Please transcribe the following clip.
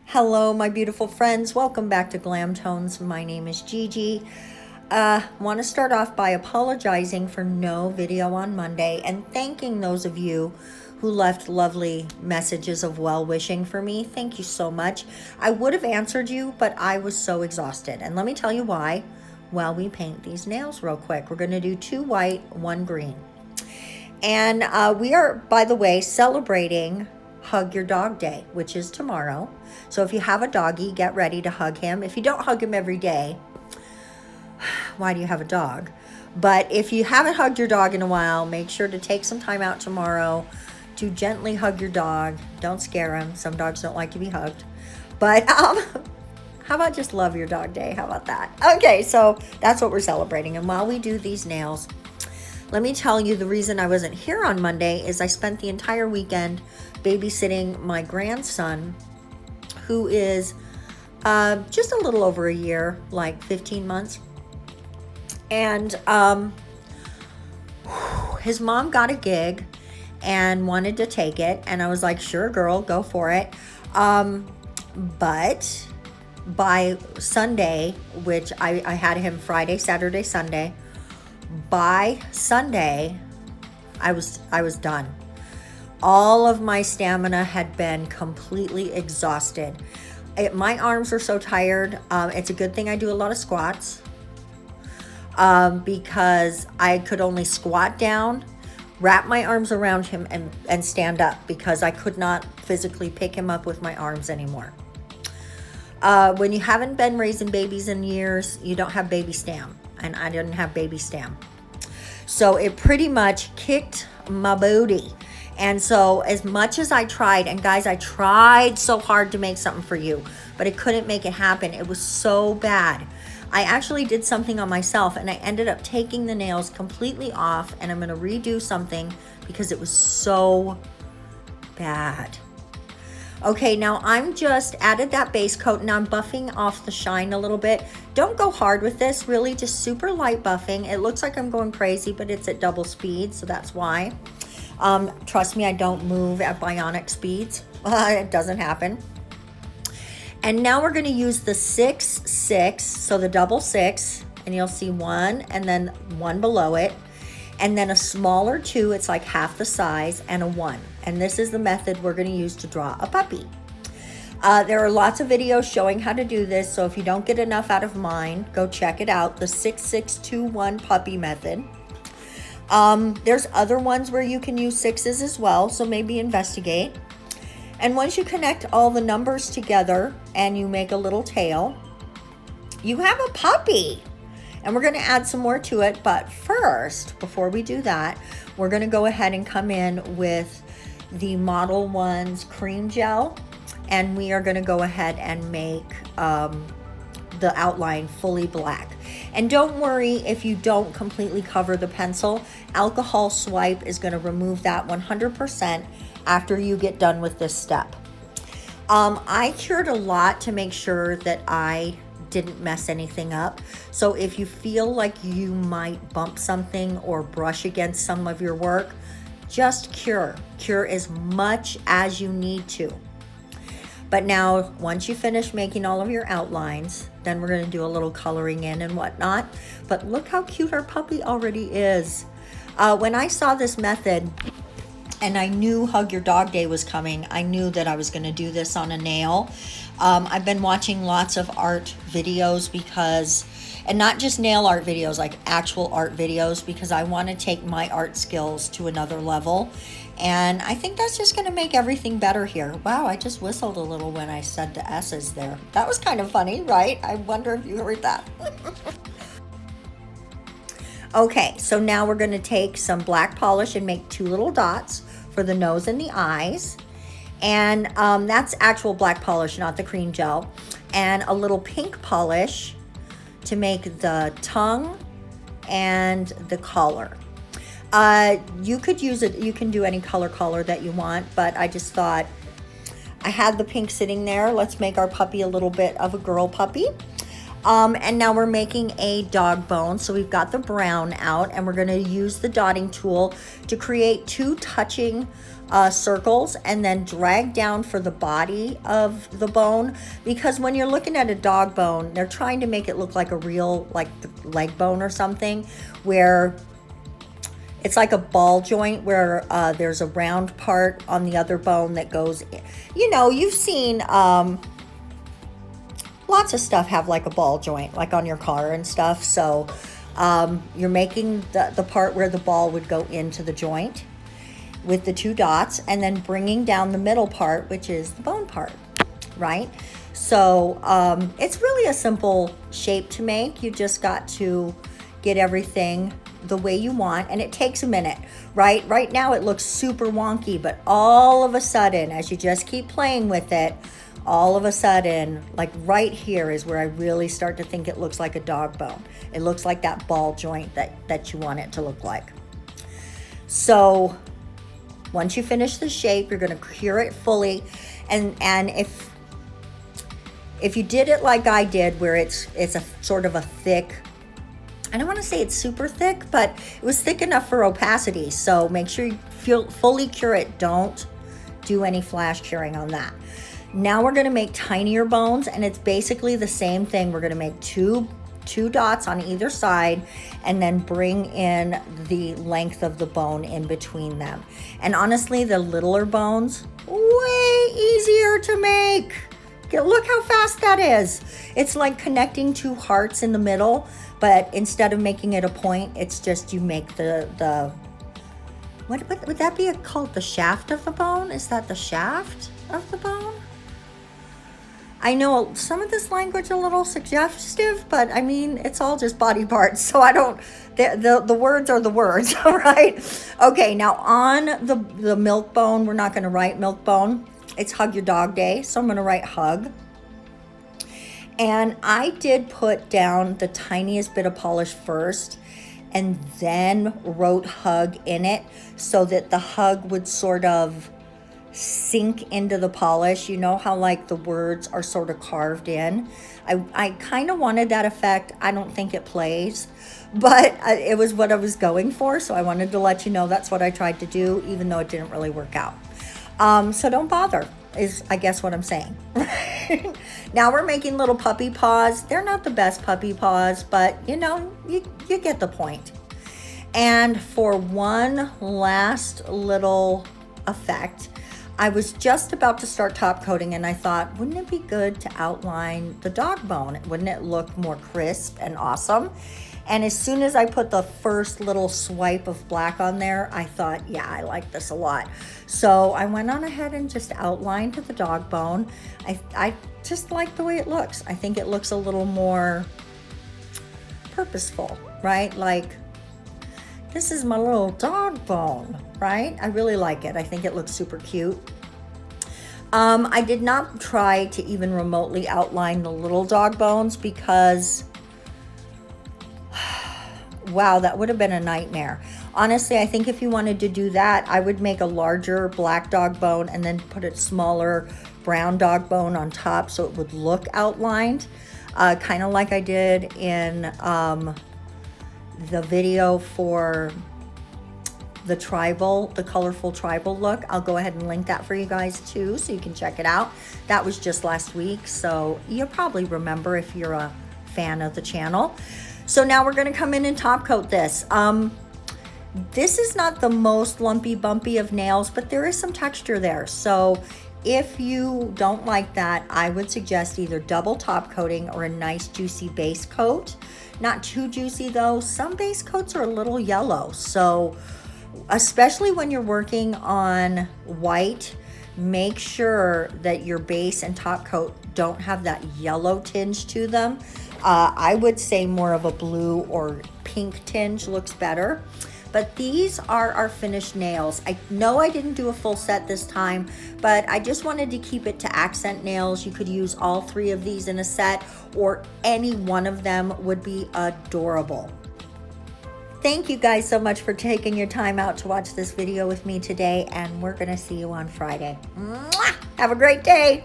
Hello, my beautiful friends. Welcome back to Glam Tones. My name is Gigi. Want to start off by apologizing for no video on Monday and thanking those of you who left lovely messages of well-wishing for me. Thank you so much. I would have answered you, but I was so exhausted. And let me tell you why. While we paint these nails real quick. We're going to do 2 white, 1 green. And we are, by the way, celebrating Hug Your Dog Day, which is tomorrow. So if you have a doggy, get ready to hug him. If you don't hug him every day, why do you have a dog? But if you haven't hugged your dog in a while, make sure to take some time out tomorrow to gently hug your dog. Don't scare him. Some dogs don't like to be hugged. But how about just love your dog day? How about that? Okay, so that's what we're celebrating. And while we do these nails, let me tell you the reason I wasn't here on Monday is I spent the entire weekend babysitting my grandson, who is just a little over a year, like 15 months. And his mom got a gig and wanted to take it. And I was like, sure, girl, go for it. But by Sunday, which I had him Friday, Saturday, Sunday, by Sunday, I was done. All of my stamina had been completely exhausted. My arms are so tired. It's a good thing I do a lot of squats because I could only squat down, wrap my arms around him, and stand up because I could not physically pick him up with my arms anymore. When you haven't been raising babies in years, you don't have baby stam. And I didn't have baby stam. So it pretty much kicked my booty. And so as much as I tried, and guys, I tried so hard to make something for you, but I couldn't make it happen. It was so bad. I actually did something on myself and I ended up taking the nails completely off, and I'm going to redo something because it was so bad. Okay, now I'm just added that base coat. Now I'm buffing off the shine a little bit. Don't go hard with this, really just super light buffing. It looks like I'm going crazy, but it's at double speed, so that's why. Trust me, I don't move at bionic speeds. It doesn't happen. And now we're going to use the 6-6, so the double 6, and you'll see 1 and then 1 below it, and then a smaller 2, it's like half the size, and a 1. And this is the method we're going to use to draw a puppy. There are lots of videos showing how to do this, so if you don't get enough out of mine, go check it out, the 6-6-2-1 puppy method. There's other ones where you can use 6s as well, so maybe investigate. And once you connect all the numbers together and you make a little tail, you have a puppy. And we're going to add some more to it, but first, before we do that, we're going to go ahead and come in with the Modelones cream gel, and we are going to go ahead and make the outline fully black. And don't worry if you don't completely cover the pencil. Alcohol swipe is going to remove that 100% after you get done with this step. I cured a lot to make sure that I didn't mess anything up. So if you feel like you might bump something or brush against some of your work, just cure as much as you need to. But now once you finish making all of your outlines, then we're going to do a little coloring in and whatnot. But look how cute our puppy already is. When I saw this method and I knew Hug Your Dog Day was coming, I knew that I was going to do this on a nail. I've been watching lots of art videos and not just nail art videos, like actual art videos, because I want to take my art skills to another level. And I think that's just going to make everything better here. Wow, I just whistled a little when I said the S's there. That was kind of funny, right? I wonder if you heard that. Okay, so now we're going to take some black polish and make 2 little dots for the nose and the eyes. And that's actual black polish, not the cream gel. And a little pink polish to make the tongue and the collar. You could use it, you can do any color that you want, but I just thought I had the pink sitting there. Let's make our puppy a little bit of a girl puppy. And now we're making a dog bone. So we've got the brown out, and we're going to use the dotting tool to create 2 touching circles and then drag down for the body of the bone, because when you're looking at a dog bone, they're trying to make it look like a real, like the leg bone or something, where it's like a ball joint where there's a round part on the other bone that goes in. You know, you've seen lots of stuff have like a ball joint, like on your car and stuff. So you're making the part where the ball would go into the joint with the 2 dots, and then bringing down the middle part, which is the bone part, right? So it's really a simple shape to make. You just got to get everything the way you want, and it takes a minute, right? Right now it looks super wonky, but all of a sudden, as you just keep playing with it, all of a sudden, like right here is where I really start to think it looks like a dog bone. It looks like that ball joint that you want it to look like. So once you finish the shape, you're going to cure it fully. And if you did it like I did, where it's a sort of a thick, I don't want to say it's super thick, but it was thick enough for opacity. So make sure you fully cure it. Don't do any flash curing on that. Now we're going to make tinier bones, and it's basically the same thing. We're going to make two dots on either side, and then bring in the length of the bone in between them. And honestly, the littler bones, way easier to make. Look how fast that is. It's like connecting 2 hearts in the middle, but instead of making it a point, it's just you make the what would that be called? The shaft of the bone? Is that the shaft of the bone? I know some of this language a little suggestive, but I mean, it's all just body parts. So I don't, the words are the words, all right? Okay, now on the milk bone, we're not going to write milk bone. It's Hug Your Dog Day, so I'm going to write hug. And I did put down the tiniest bit of polish first, and then wrote hug in it so that the hug would sort of sink into the polish. You know how like the words are sort of carved in. I kind of wanted that effect. I don't think it plays, but it was what I was going for. So I wanted to let you know that's what I tried to do, even though it didn't really work out. So don't bother is I guess what I'm saying. Now we're making little puppy paws. They're not the best puppy paws, but you know, you get the point. And for one last little effect, I was just about to start top coating, and I thought, wouldn't it be good to outline the dog bone? Wouldn't it look more crisp and awesome? And as soon as I put the first little swipe of black on there, I thought, yeah, I like this a lot. So I went on ahead and just outlined the dog bone. I just like the way it looks. I think it looks a little more purposeful, right? Like, this is my little dog bone, right? I really like it. I think it looks super cute. I did not try to even remotely outline the little dog bones because, wow, that would have been a nightmare. Honestly, I think if you wanted to do that, I would make a larger black dog bone and then put a smaller brown dog bone on top so it would look outlined, kind of like I did in the video for the colorful tribal look. I'll go ahead and link that for you guys too, so you can check it out. That was just last week, so you'll probably remember if you're a fan of the channel. So now we're going to come in and top coat this. This is not the most lumpy bumpy of nails, but there is some texture there. So if you don't like that, I would suggest either double top coating or a nice juicy base coat. Not too juicy though. Some base coats are a little yellow. So especially when you're working on white, make sure that your base and top coat don't have that yellow tinge to them. I would say more of a blue or pink tinge looks better. But these are our finished nails. I know I didn't do a full set this time, but I just wanted to keep it to accent nails. You could use all 3 of these in a set, or any one of them would be adorable. Thank you guys so much for taking your time out to watch this video with me today, and we're gonna see you on Friday. Mwah! Have a great day.